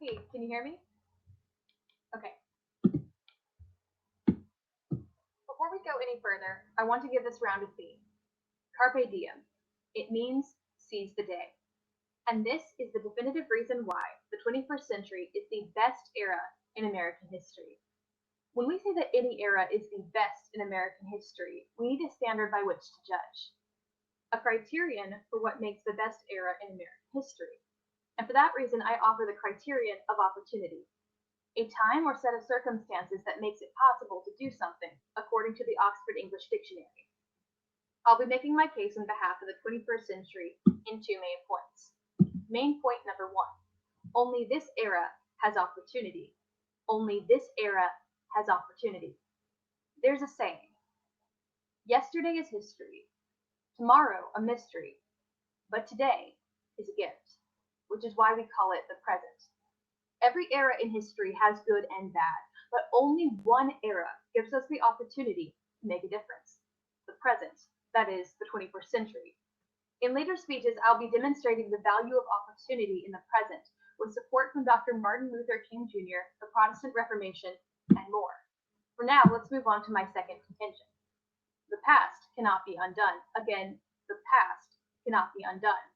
Okay, can you hear me? Okay. Before we go any further, I want to give this round a theme. Carpe diem. It means seize the day. And this is the definitive reason why the 21st century is the best era in American history. When we say that any era is the best in American history, we need a standard by which to judge, a criterion for what makes the best era in American history. And for that reason, I offer the criterion of opportunity, a time or set of circumstances that makes it possible to do something, according to the Oxford English Dictionary. I'll be making my case on behalf of the 21st century in two main points. Main point number one, only this era has opportunity. Only this era has opportunity. There's a saying, yesterday is history, tomorrow a mystery, but today is a gift, which is why we call it the present. Every era in history has good and bad, but only one era gives us the opportunity to make a difference, the present, that is, the 21st century. In later speeches, I'll be demonstrating the value of opportunity in the present with support from Dr. Martin Luther King Jr., the Protestant Reformation, and more. For now, let's move on to my second contention. The past cannot be undone. Again, the past cannot be undone.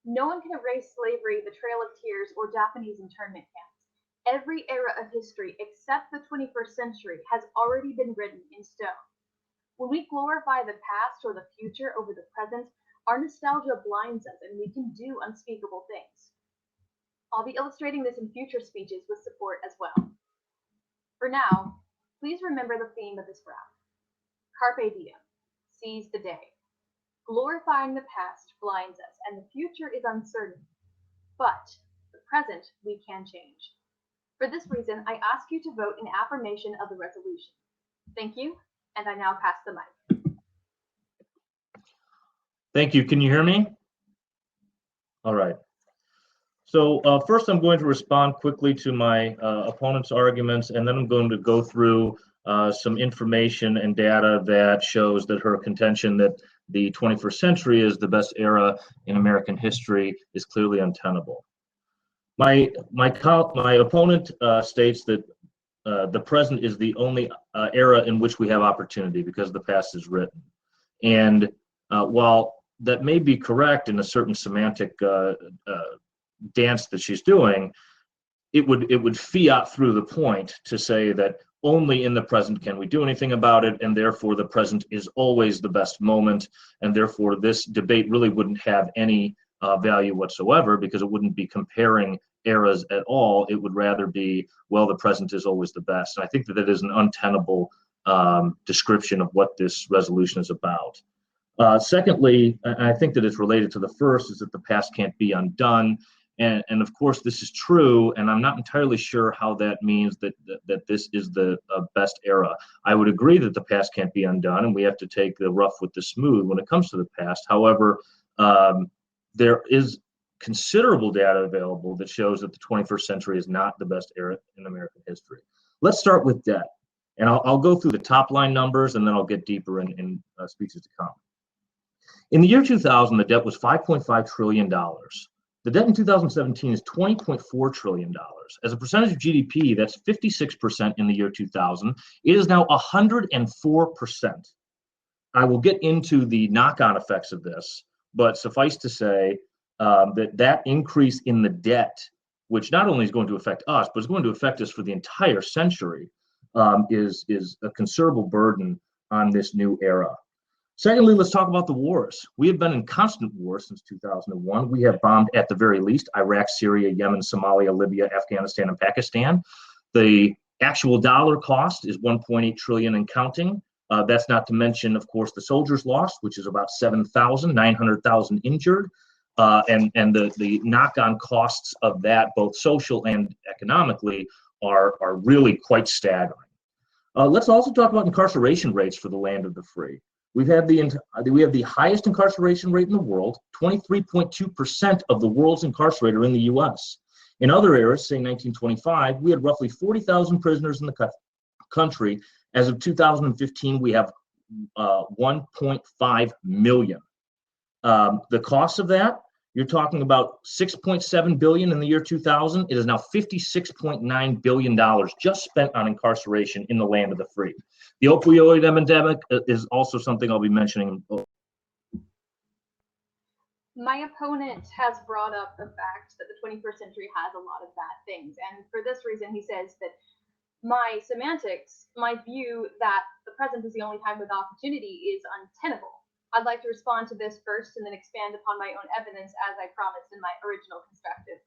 No one can erase slavery, the Trail of Tears, or Japanese internment camps. Every era of history except the 21st century has already been written in stone. When we glorify the past or the future over the present, our nostalgia blinds us and we can do unspeakable things. I'll be illustrating this in future speeches with support as well. For now, please remember the theme of this round. Carpe diem, seize the day. Glorifying the past blinds us and the future is uncertain, but the present we can change. For this reason, I ask you to vote in affirmation of the resolution. Thank you, and I now pass the mic. Thank you. Can you hear me? All right. So first I'm going to respond quickly to my opponent's arguments, and then I'm going to go through some information and data that shows that her contention that the 21st century is the best era in American history is clearly untenable. My opponent states that the present is the only era in which we have opportunity because the past is written. And while that may be correct in a certain semantic dance that she's doing, it would fiat through the point to say that only in the present can we do anything about it, and therefore the present is always the best moment, and therefore this debate really wouldn't have any value whatsoever because it wouldn't be comparing eras at all. It would rather be, well, the present is always the best. And I think that that is an untenable description of what this resolution is about. Secondly, I think that it's related to the first, is that the past can't be undone. And of course, this is true, and I'm not entirely sure how that means that this is the best era. I would agree that the past can't be undone, and we have to take the rough with the smooth when it comes to the past. However, there is considerable data available that shows that the 21st century is not the best era in American history. Let's start with debt, and I'll go through the top line numbers, and then I'll get deeper in speeches to come. In the year 2000, the debt was $5.5 trillion. The debt in 2017 is $20.4 trillion. As a percentage of GDP, that's 56% in the year 2000. It is now 104%. I will get into the knock-on effects of this, but suffice to say that increase in the debt, which not only is going to affect us, but is going to affect us for the entire century, is a considerable burden on this new era. Secondly, let's talk about the wars. We have been in constant war since 2001. We have bombed, at the very least, Iraq, Syria, Yemen, Somalia, Libya, Afghanistan, and Pakistan. The actual dollar cost is $1.8 trillion and counting. That's not to mention, of course, the soldiers lost, which is about 7,000, 900,000 injured. And the knock-on costs of that, both social and economically, are really quite staggering. Let's also talk about incarceration rates for the land of the free. We have the highest incarceration rate in the world. 23.2% of the world's incarcerated are in the U.S. In other eras, say 1925, we had roughly 40,000 prisoners in the country. As of 2015, we have 1.5 million. The cost of that You're talking about 6.7 billion in the year 2000. It is now 56.9 billion dollars just spent on incarceration in the land of the free. The opioid epidemic is also something I'll be mentioning. My opponent has brought up the fact that the 21st century has a lot of bad things, and for this reason he says that my semantics, my view that the present is the only time with opportunity, is untenable. I'd like to respond to this first and then expand upon my own evidence as I promised in my original constructive.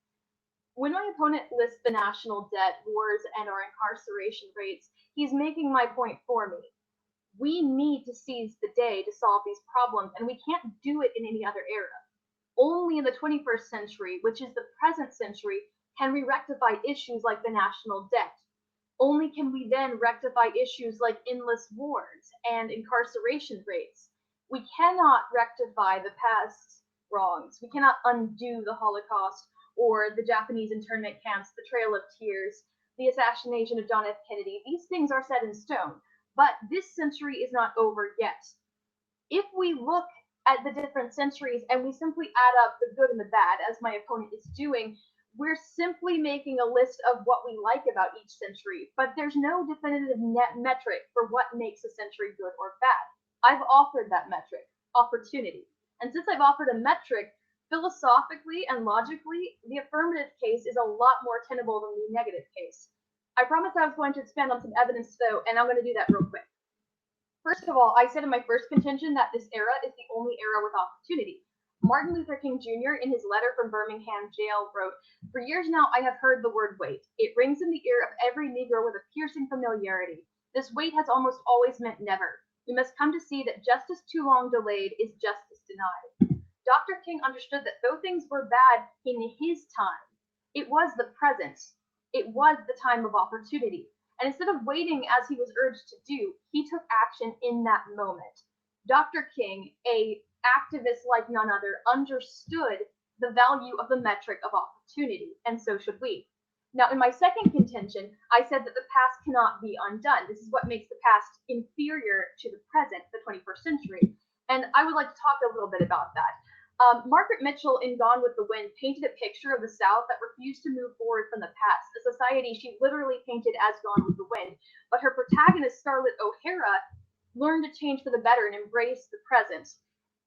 When my opponent lists the national debt, wars, and our incarceration rates, he's making my point for me. We need to seize the day to solve these problems, and we can't do it in any other era. Only in the 21st century, which is the present century, can we rectify issues like the national debt. Only can we then rectify issues like endless wars and incarceration rates. We cannot rectify the past wrongs. We cannot undo the Holocaust or the Japanese internment camps, the Trail of Tears, the assassination of John F. Kennedy. These things are set in stone, but this century is not over yet. If we look at the different centuries and we simply add up the good and the bad, as my opponent is doing, we're simply making a list of what we like about each century, but there's no definitive metric for what makes a century good or bad. I've offered that metric, opportunity. And since I've offered a metric, philosophically and logically, the affirmative case is a lot more tenable than the negative case. I promised I was going to expand on some evidence, though, and I'm going to do that real quick. First of all, I said in my first contention that this era is the only era with opportunity. Martin Luther King Jr., in his letter from Birmingham jail, wrote, "For years now I have heard the word wait. It rings in the ear of every Negro with a piercing familiarity. This wait has almost always meant never. We must come to see that justice too long delayed is justice denied." Dr. King understood that though things were bad in his time, it was the present. It was the time of opportunity. And instead of waiting as he was urged to do, he took action in that moment. Dr. King, a activist like none other, understood the value of the metric of opportunity, and so should we. Now, in my second contention, I said that the past cannot be undone. This is what makes the past inferior to the present, the 21st century. And I would like to talk a little bit about that. Margaret Mitchell in Gone with the Wind painted a picture of the South that refused to move forward from the past, a society she literally painted as Gone with the Wind. But her protagonist, Scarlett O'Hara, learned to change for the better and embrace the present.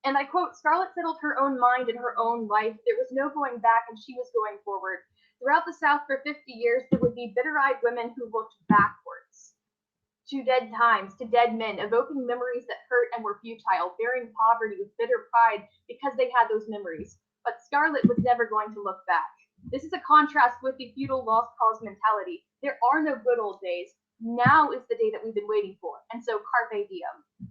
And I quote, "Scarlett settled her own mind in her own life. There was no going back, and she was going forward. Throughout the South for 50 years, there would be bitter-eyed women who looked backwards to dead times, to dead men, evoking memories that hurt and were futile, bearing poverty with bitter pride because they had those memories. But Scarlett was never going to look back. This is a contrast with the feudal lost cause mentality. There are no good old days. Now is the day that we've been waiting for, and so carpe diem."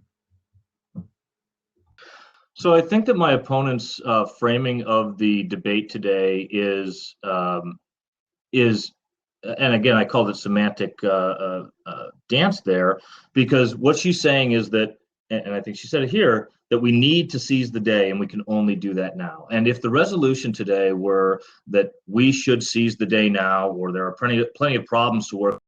So I think that my opponent's framing of the debate today is, and again, I called it semantic dance there, because what she's saying is that, and I think she said it here, that we need to seize the day and we can only do that now. And if the resolution today were that we should seize the day now, or there are plenty of problems to work,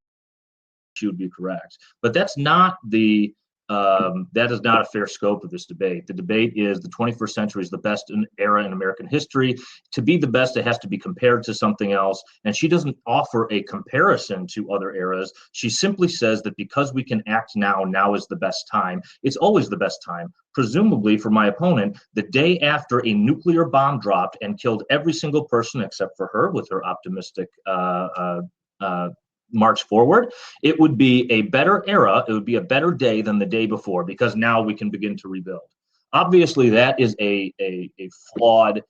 she would be correct. But that's not the that is not a fair scope of this debate. The debate is the 21st century is the best era in American history. To be the best, it has to be compared to something else. And she doesn't offer a comparison to other eras. She simply says that because we can act now, now is the best time. It's always the best time. Presumably, for my opponent, the day after a nuclear bomb dropped and killed every single person except for her, with her optimistic march forward, it would be a better era, it would be a better day than the day before, because now we can begin to rebuild. Obviously, that is a flawed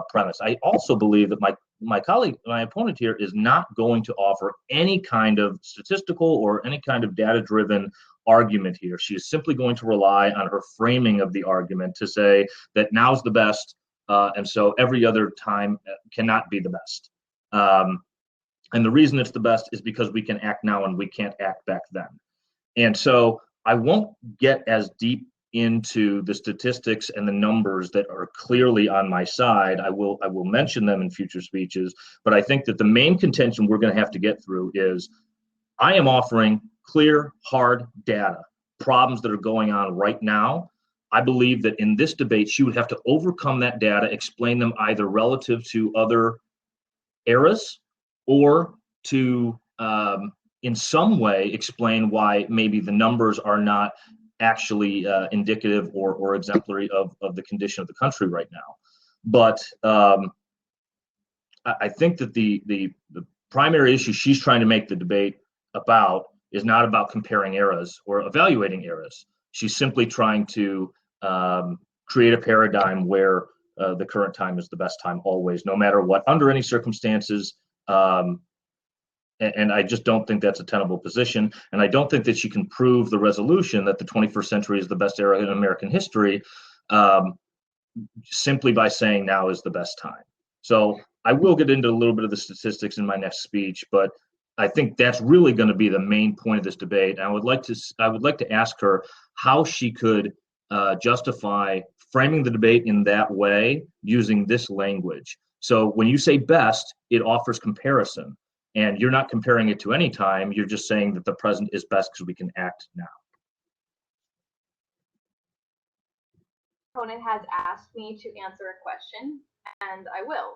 premise. I also believe that my colleague, my opponent here, is not going to offer any kind of statistical or any kind of data-driven argument here. She is simply going to rely on her framing of the argument to say that now's the best, and so every other time cannot be the best. And the reason it's the best is because we can act now and we can't act back then. And so I won't get as deep into the statistics and the numbers that are clearly on my side. I will mention them in future speeches, but I think that the main contention we're going to have to get through is I am offering clear, hard data, problems that are going on right now I believe that in this debate, she would have to overcome that data, explain them either relative to other eras or to, in some way, explain why maybe the numbers are not actually indicative or exemplary of the condition of the country right now. But I think that the primary issue she's trying to make the debate about is not about comparing eras or evaluating eras. She's simply trying to create a paradigm where the current time is the best time always, no matter what, under any circumstances. And I just don't think that's a tenable position. And I don't think that she can prove the resolution that the 21st century is the best era in American history simply by saying now is the best time. So I will get into a little bit of the statistics in my next speech, but I think that's really going to be the main point of this debate. And I would like to ask her how she could justify framing the debate in that way using this language. So when you say best, it offers comparison, and you're not comparing it to any time. You're just saying that the present is best because we can act now. Opponent has asked me to answer a question, and I will.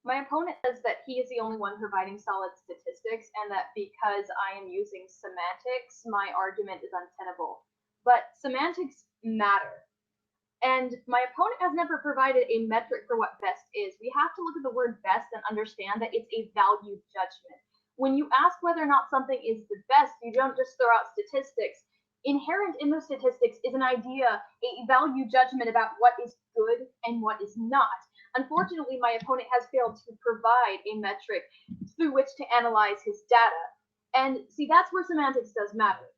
My opponent says that he is the only one providing solid statistics, and that because I am using semantics, my argument is untenable. But semantics matter. And my opponent has never provided a metric for what best is. We have to look at the word best and understand that it's a value judgment. When you ask whether or not something is the best, you don't just throw out statistics. Inherent in those statistics is an idea, a value judgment about what is good and what is not. Unfortunately, my opponent has failed to provide a metric through which to analyze his data. And see, that's where semantics does matter.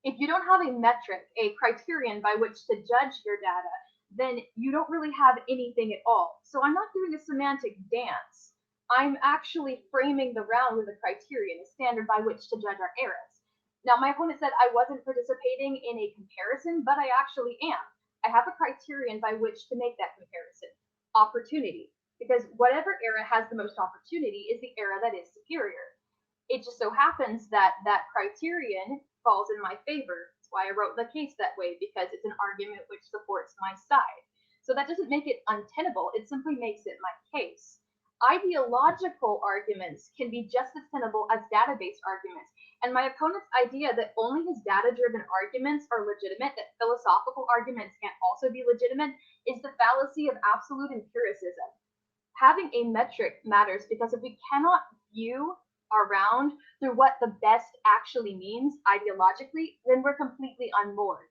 If you don't have a metric, a criterion by which to judge your data, then you don't really have anything at all. So I'm not doing a semantic dance. I'm actually framing the round with a criterion, a standard by which to judge our eras. Now, my opponent said I wasn't participating in a comparison, but I actually am. I have a criterion by which to make that comparison. Opportunity. Because whatever era has the most opportunity is the era that is superior. It just so happens that that criterion falls in my favor. That's why I wrote the case that way, because it's an argument which supports my side. So that doesn't make it untenable, it simply makes it my case. Ideological arguments can be just as tenable as data-based arguments. And my opponent's idea that only his data-driven arguments are legitimate, that philosophical arguments can't also be legitimate, is the fallacy of absolute empiricism. Having a metric matters because if we cannot view around through what the best actually means ideologically, then we're completely unmoored.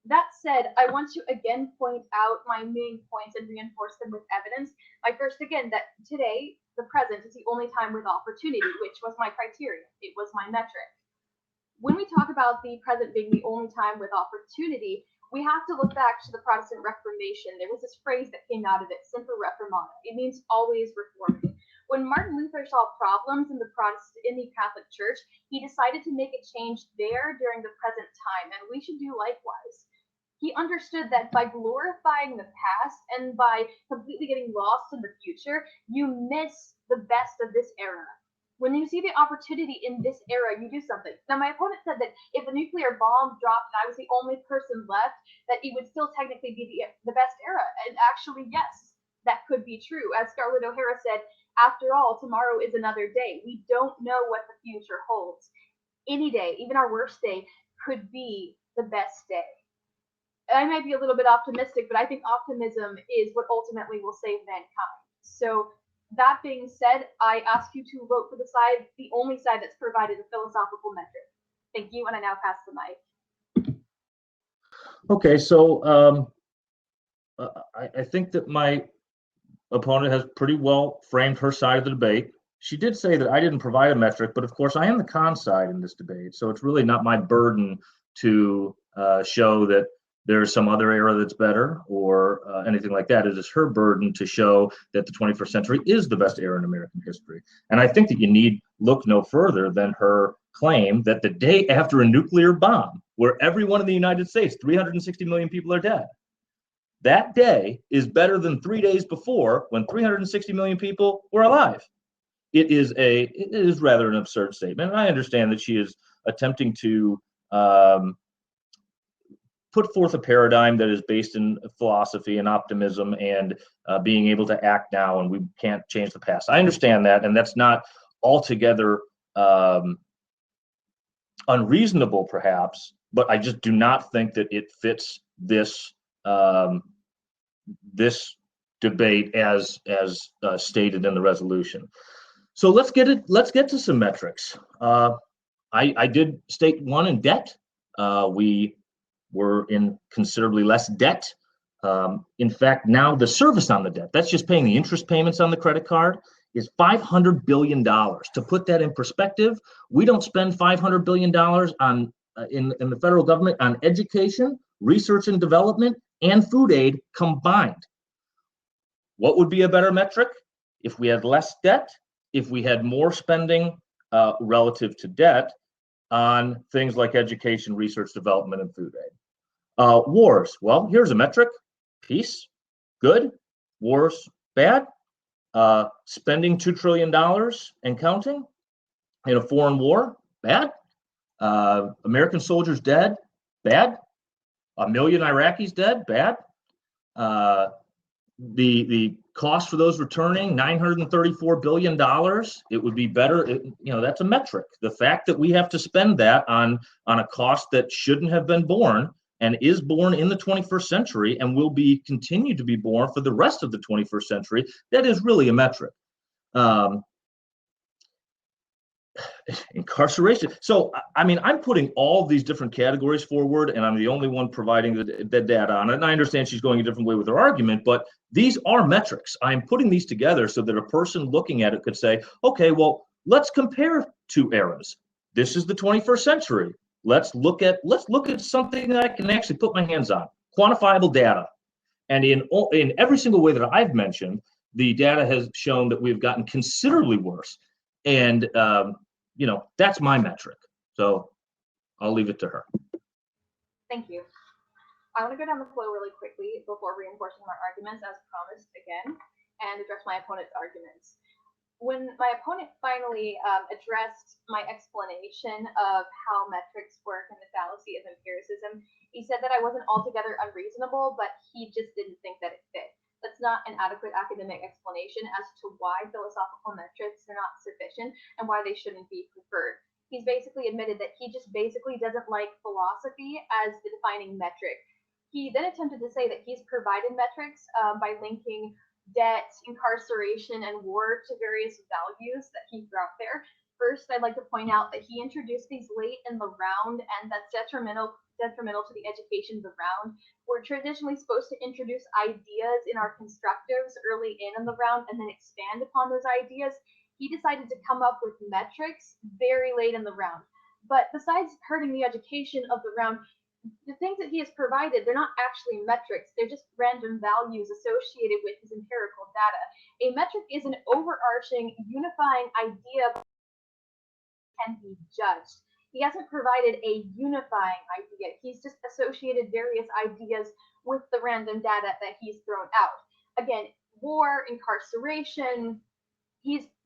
That said, I want to again point out my main points and reinforce them with evidence. My first, again, that today, the present, is the only time with opportunity, which was my criteria. It was my metric. When we talk about the present being the only time with opportunity, we have to look back to the Protestant Reformation. There was this phrase that came out of it, semper reformanda. It means always reforming. When Martin Luther saw problems in the Catholic Church, he decided to make a change there during the present time, and we should do likewise. He understood that by glorifying the past and by completely getting lost in the future, you miss the best of this era. When you see the opportunity in this era, you do something. Now, my opponent said that if a nuclear bomb dropped and I was the only person left, that it would still technically be the best era. And actually, yes, that could be true. As Scarlett O'Hara said, after all, tomorrow is another day. We don't know what the future holds. Any day, even our worst day, could be the best day. I might be a little bit optimistic, but I think optimism is what ultimately will save mankind. So that being said, I ask you to vote for the only side that's provided a philosophical metric. Thank you, and I now pass the mic. Okay, so I think that my opponent has pretty well framed her side of the debate. She did say that I didn't provide a metric, but of course I am the con side in this debate, so it's really not my burden to show that there's some other era that's better or anything like that. It is her burden to show that the 21st century is the best era in American history. And I think that you need look no further than her claim that the day after a nuclear bomb, where everyone in the United States, 360 million people are dead, that day is better than 3 days before when 360 million people were alive. It is rather an absurd statement. And I understand that she is attempting to put forth a paradigm that is based in philosophy and optimism and being able to act now, and we can't change the past. I understand that, and that's not altogether unreasonable, perhaps, but I just do not think that it fits this this debate as stated in the resolution. So let's get to some metrics. I did state one in debt. We were in considerably less debt. In fact, now the service on the debt, that's just paying the interest payments on the credit card, is $500 billion. To put that in perspective, we don't spend $500 billion on in the federal government on education, research and development, and food aid combined. What would be a better metric? If we had less debt, if we had more spending relative to debt on things like education, research, development, and food aid. Wars, well, here's a metric. Peace, good. Wars, bad. Spending $2 trillion and counting in a foreign war, bad. American soldiers dead, bad. 1 million Iraqis dead, bad. The cost for those returning, $934 billion. It would be better, that's a metric. The fact that we have to spend that on a cost that shouldn't have been borne and is born in the 21st century and will be continued to be born for the rest of the 21st century, that is really a metric. Incarceration. So, I mean, I'm putting all these different categories forward, and I'm the only one providing the data on it. And I understand she's going a different way with her argument, but these are metrics. I'm putting these together so that a person looking at it could say, okay, well, let's compare two eras. This is the 21st century. Let's look at something that I can actually put my hands on, quantifiable data. And in every single way that I've mentioned, the data has shown that we've gotten considerably worse. And that's my metric. So I'll leave it to her. Thank you. I want to go down the flow really quickly before reinforcing my arguments as promised again and address my opponent's arguments. When my opponent finally addressed my explanation of how metrics work and the fallacy of empiricism, he said that I wasn't altogether unreasonable, but he just didn't think that it fit. That's not an adequate academic explanation as to why philosophical metrics are not sufficient and why they shouldn't be preferred. He's basically admitted that he just basically doesn't like philosophy as the defining metric. He then attempted to say that he's provided metrics by linking debt, incarceration, and war to various values that he threw out there. First, I'd like to point out that he introduced these late in the round, and that's detrimental to the education of the round. We're traditionally supposed to introduce ideas in our constructives early in the round and then expand upon those ideas. He decided to come up with metrics very late in the round. But besides hurting the education of the round, the things that he has provided, they're not actually metrics. They're just random values associated with his empirical data. A metric is an overarching, unifying idea that can be judged. He hasn't provided a unifying idea. He's just associated various ideas with the random data that he's thrown out. Again, war, incarceration,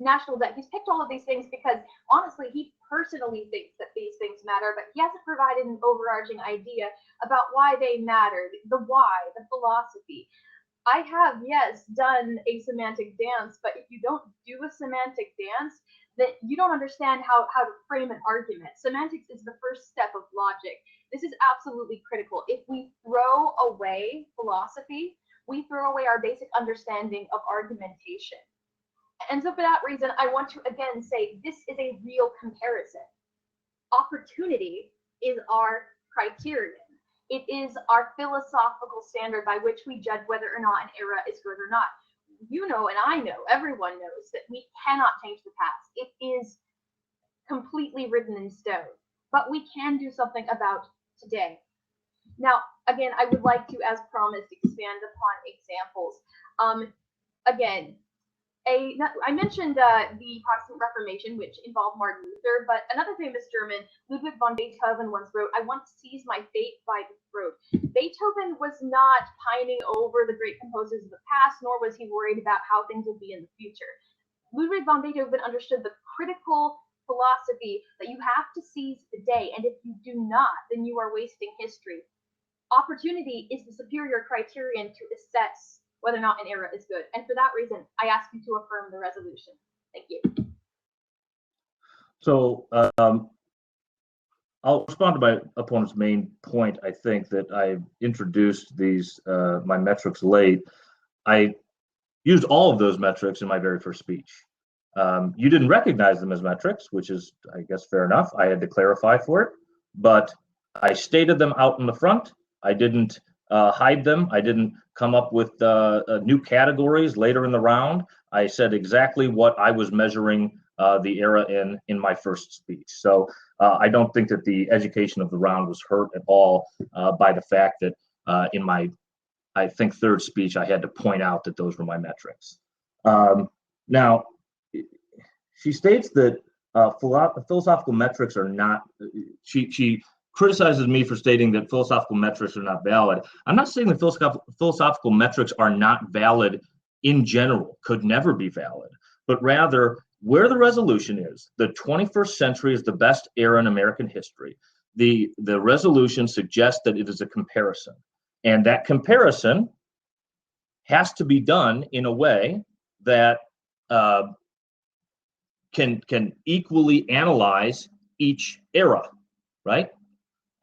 national debt. He's picked all of these things because, honestly, he personally thinks that these things matter, but he hasn't provided an overarching idea about why they matter, the why, the philosophy. I have, yes, done a semantic dance, but if you don't do a semantic dance, then you don't understand how to frame an argument. Semantics is the first step of logic. This is absolutely critical. If we throw away philosophy, we throw away our basic understanding of argumentation. And so for that reason, I want to again say this is a real comparison. Opportunity is our criterion. It is our philosophical standard by which we judge whether or not an era is good or not. You know, and I know, everyone knows that we cannot change the past. It is completely written in stone. But we can do something about today. Now, again, I would like to, as promised, expand upon examples. Again, I mentioned the Protestant Reformation, which involved Martin Luther, but another famous German, Ludwig von Beethoven, once wrote, "I want to seize my fate by the throat." Beethoven was not pining over the great composers of the past, nor was he worried about how things would be in the future. Ludwig von Beethoven understood the critical philosophy that you have to seize the day, and if you do not, then you are wasting history. Opportunity is the superior criterion to assess whether or not an era is good. And for that reason, I ask you to affirm the resolution. Thank you. So I'll respond to my opponent's main point. I think that I introduced these my metrics late. I used all of those metrics in my very first speech. You didn't recognize them as metrics, which is, I guess, fair enough. I had to clarify for it, but I stated them out in the front. I didn't hide them. I didn't come up with new categories later in the round. I said exactly what I was measuring the era in my first speech. So I don't think that the education of the round was hurt at all by the fact that in my, I think, third speech, I had to point out that those were my metrics. Now, she states that philosophical metrics are not, she criticizes me for stating that philosophical metrics are not valid. I'm not saying that philosophical metrics are not valid in general, could never be valid, but rather where the resolution is, the 21st century is the best era in American history. The resolution suggests that it is a comparison, and that comparison has to be done in a way that can equally analyze each era, right?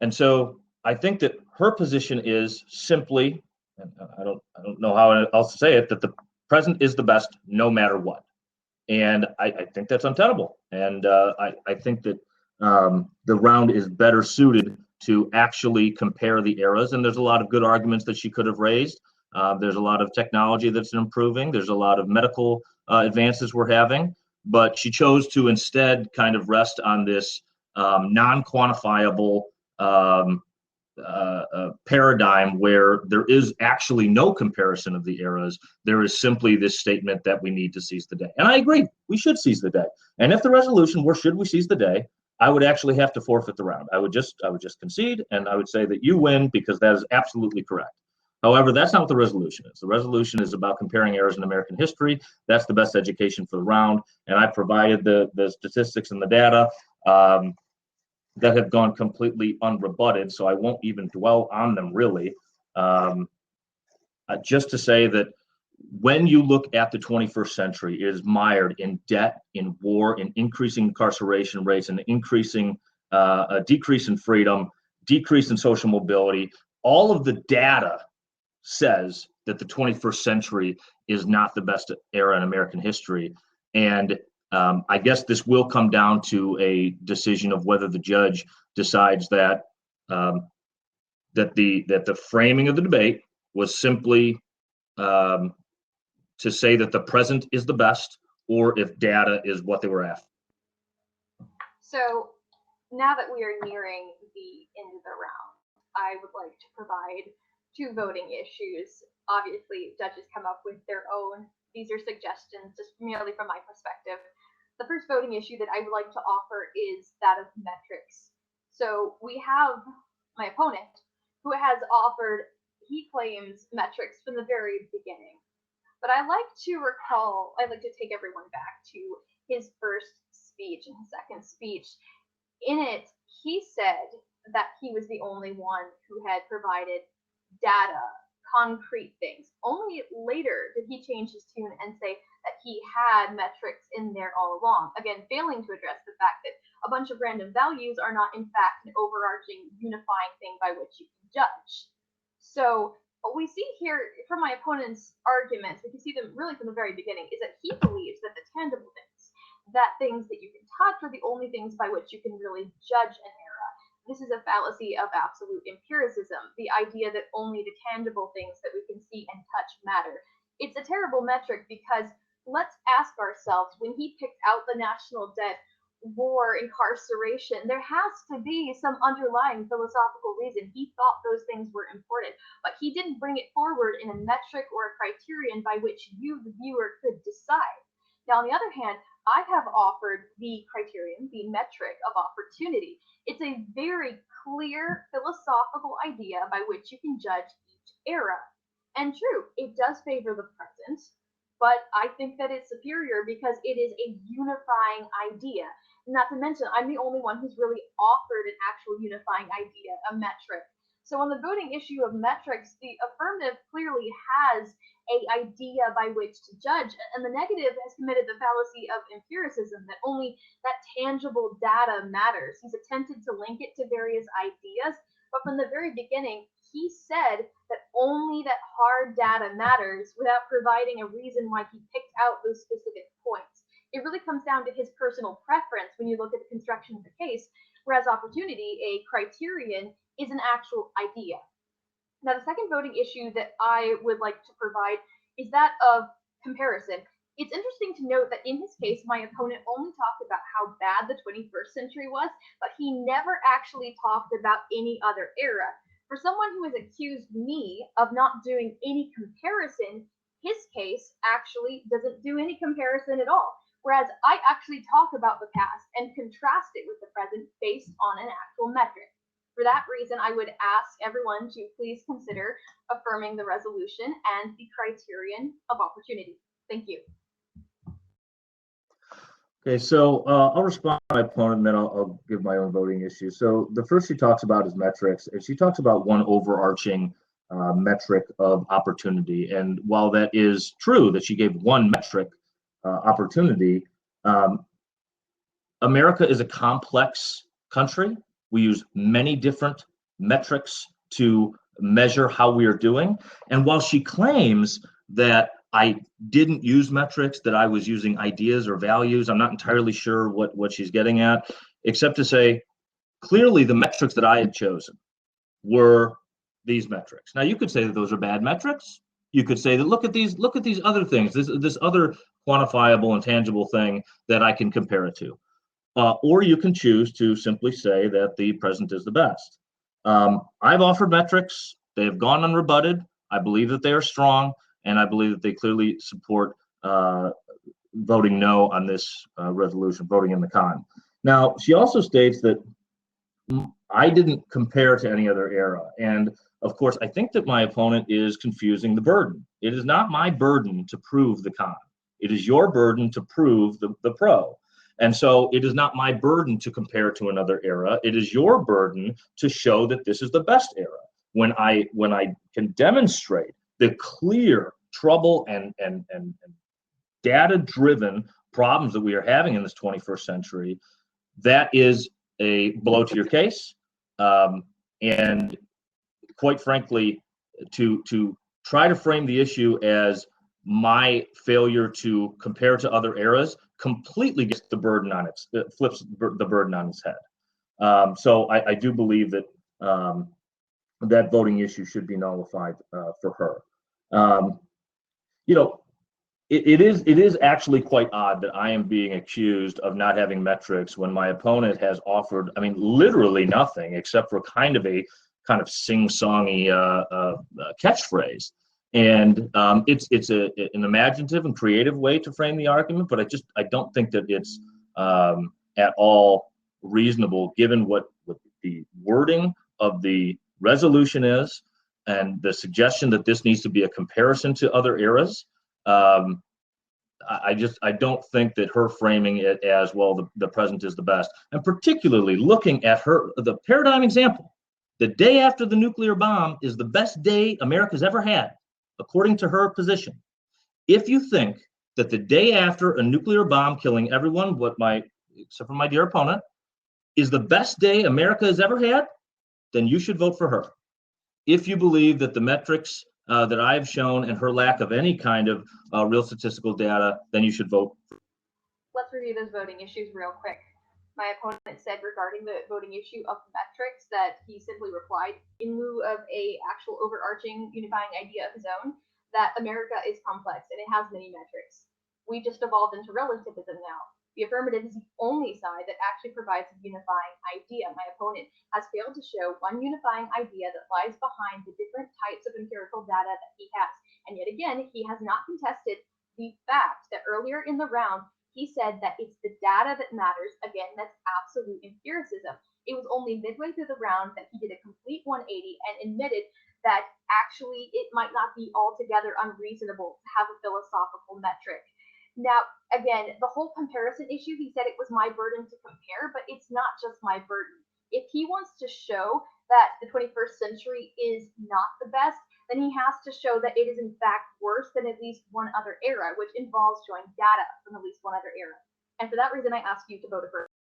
And so I think that her position is simply, and I don't know how else to say it, that the present is the best no matter what. And I think that's untenable. And I think that the round is better suited to actually compare the eras. And there's a lot of good arguments that she could have raised. There's a lot of technology that's improving. There's a lot of medical advances we're having. But she chose to instead kind of rest on this non-quantifiable paradigm where there is actually no comparison of the eras. There is simply this statement that we need to seize the day. And I agree, we should seize the day. And if the resolution were, should we seize the day, I would actually have to forfeit the round. I would just concede, and I would say that you win because that is absolutely correct. However, that's not what the resolution is. The resolution is about comparing eras in American history. That's the best education for the round. And I provided the statistics and the data that have gone completely unrebutted, so I won't even dwell on them really. Just to say that when you look at the 21st century, it is mired in debt, in war, in increasing incarceration rates, and increasing a decrease in freedom, decrease in social mobility. All of the data says that the 21st century is not the best era in American history. And I guess this will come down to a decision of whether the judge decides that that the framing of the debate was simply to say that the present is the best, or if data is what they were after. So now that we are nearing the end of the round, I would like to provide two voting issues. Obviously, judges come up with their own. These are suggestions just merely from my perspective. The first voting issue that I would like to offer is that of metrics. So we have my opponent who has offered, he claims, metrics from the very beginning. But I like to recall, I'd like to take everyone back to his first speech and his second speech. In it, he said that he was the only one who had provided data, concrete things. Only later did he change his tune and say that he had metrics in there all along. Again, failing to address the fact that a bunch of random values are not, in fact, an overarching unifying thing by which you can judge. So what we see here from my opponent's arguments, we can see them really from the very beginning, is that he believes that the tangible things, that things that you can touch, are the only things by which you can really judge an era. This is a fallacy of absolute empiricism, the idea that only the tangible things that we can see and touch matter. It's a terrible metric because let's ask ourselves, when he picked out the national debt, war, incarceration, there has to be some underlying philosophical reason. He thought those things were important, but he didn't bring it forward in a metric or a criterion by which you, the viewer, could decide. Now, on the other hand, I have offered the criterion, the metric of opportunity. It's a very clear philosophical idea by which you can judge each era. And true, it does favor the present, but I think that it's superior because it is a unifying idea. Not to mention, I'm the only one who's really offered an actual unifying idea, a metric. So on the voting issue of metrics, the affirmative clearly has a idea by which to judge, and the negative has committed the fallacy of empiricism, that only that tangible data matters. He's attempted to link it to various ideas, but from the very beginning, he said that only that hard data matters without providing a reason why he picked out those specific points. It really comes down to his personal preference when you look at the construction of the case, whereas opportunity, a criterion, is an actual idea. Now, the second voting issue that I would like to provide is that of comparison. It's interesting to note that in his case, my opponent only talked about how bad the 21st century was, but he never actually talked about any other era. For someone who has accused me of not doing any comparison, his case actually doesn't do any comparison at all. Whereas I actually talk about the past and contrast it with the present based on an actual metric. For that reason, I would ask everyone to please consider affirming the resolution and the criterion of opportunity. Thank you. Okay, so I'll respond to my opponent, and then I'll give my own voting issue. So the first she talks about is metrics, and she talks about one overarching metric of opportunity. And while that is true that she gave one metric, opportunity, America is a complex country. We use many different metrics to measure how we are doing. And while she claims that I didn't use metrics, that I was using ideas or values, I'm not entirely sure what she's getting at, except to say, clearly the metrics that I had chosen were these metrics. Now you could say that those are bad metrics. You could say that look at these other things, this other quantifiable and tangible thing that I can compare it to. Or you can choose to simply say that the present is the best. I've offered metrics. They have gone unrebutted. I believe that they are strong, and I believe that they clearly support voting no on this resolution, voting in the con. Now, she also states that I didn't compare to any other era. And of course, I think that my opponent is confusing the burden. It is not my burden to prove the con. It is your burden to prove the pro. And so it is not my burden to compare to another era. It is your burden to show that this is the best era. When I can demonstrate the clear trouble and data-driven problems that we are having in this 21st century, that is a blow to your case. And quite frankly, to try to frame the issue as my failure to compare to other eras completely gets the burden on its, flips the burden on its head. So I do believe that that voting issue should be nullified for her. You know, it is actually quite odd that I am being accused of not having metrics when my opponent has offered, I mean, literally nothing except for kind of sing-songy catchphrase. And it's an imaginative and creative way to frame the argument, but I don't think that it's at all reasonable given what the wording of the resolution is and the suggestion that this needs to be a comparison to other eras. I don't think that her framing it as, well, the present is the best, and particularly looking at the paradigm example, the day after the nuclear bomb is the best day America's ever had, according to her position. If you think that the day after a nuclear bomb killing everyone, except for my dear opponent, is the best day America has ever had, then you should vote for her. If you believe that the metrics that I've shown and her lack of any kind of real statistical data, then you should vote. Let's review those voting issues real quick. My opponent said regarding the voting issue of metrics that he simply replied in lieu of a actual overarching unifying idea of his own, that America is complex and it has many metrics. We just evolved into relativism now. The affirmative is the only side that actually provides a unifying idea. My opponent has failed to show one unifying idea that lies behind the different types of empirical data that he has. And yet again, he has not contested the fact that earlier in the round, he said that it's the data that matters. Again, that's absolute empiricism. It was only midway through the round that he did a complete 180 and admitted that actually it might not be altogether unreasonable to have a philosophical metric. Now, again, the whole comparison issue, he said it was my burden to compare, but it's not just my burden. If he wants to show that the 21st century is not the best, then he has to show that it is in fact worse than at least one other era, which involves showing data from at least one other era. And for that reason, I ask you to vote affirmative.